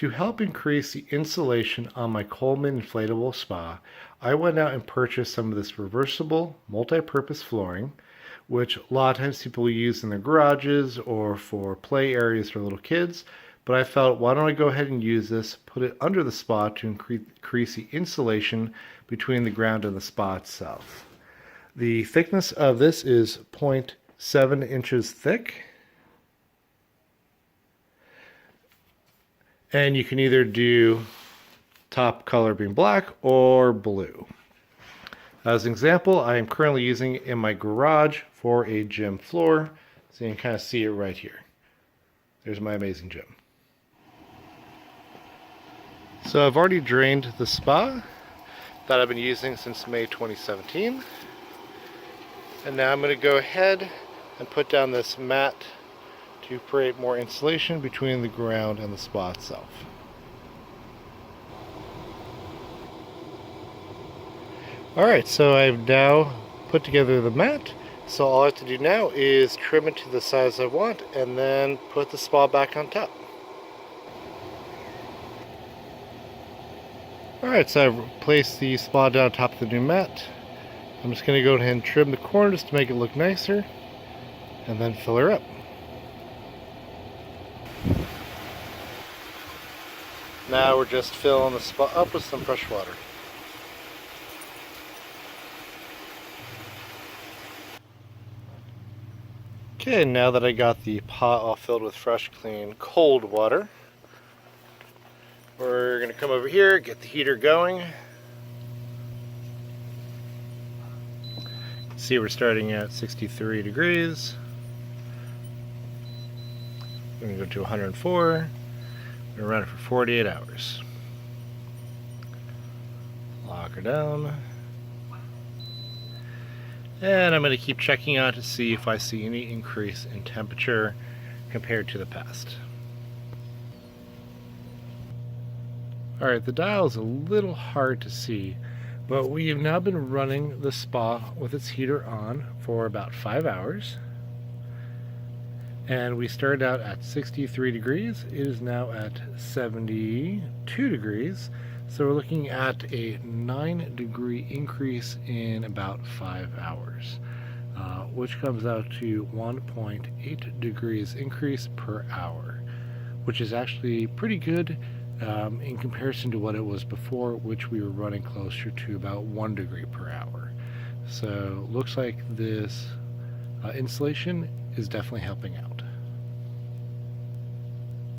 To help increase the insulation on my Coleman inflatable spa, I went out and purchased some of this reversible multi-purpose flooring, which a lot of times people use in their garages or for play areas for little kids. But I felt, why don't I go ahead and use this, put it under the spa to increase the insulation between the ground and the spa itself. The thickness of this is 0.7 inches thick. And you can either do top color being black or blue. As an example, I am currently using it in my garage for a gym floor. So you can kind of see it right here. There's my amazing gym. So I've already drained the spa that I've been using since May 2017. And now I'm going to go ahead and put down this mat to create more insulation between the ground and the spa itself. Alright, so I've now put together the mat. So all I have to do now is trim it to the size I want and then put the spa back on top. Alright, so I've placed the spa down on top of the new mat. I'm just going to go ahead and trim the corners to make it look nicer and then fill her up. Now we're just filling the spa up with some fresh water. Okay, now that I got the pot all filled with fresh, clean, cold water, we're going to come over here, get the heater going. See, we're starting at 63 degrees. We're going to go to 104. We're going to run it for 48 hours. Lock her down. And I'm going to keep checking out to see if I see any increase in temperature compared to the past. Alright, the dial is a little hard to see, but we have now been running the spa with its heater on for about 5 hours. And we started out at 63 degrees. It is now at 72 degrees. So we're looking at a 9-degree increase in about 5 hours, which comes out to 1.8 degrees increase per hour, which is actually pretty good in comparison to what it was before, which we were running closer to about 1 degree per hour. So looks like this insulation is definitely helping out.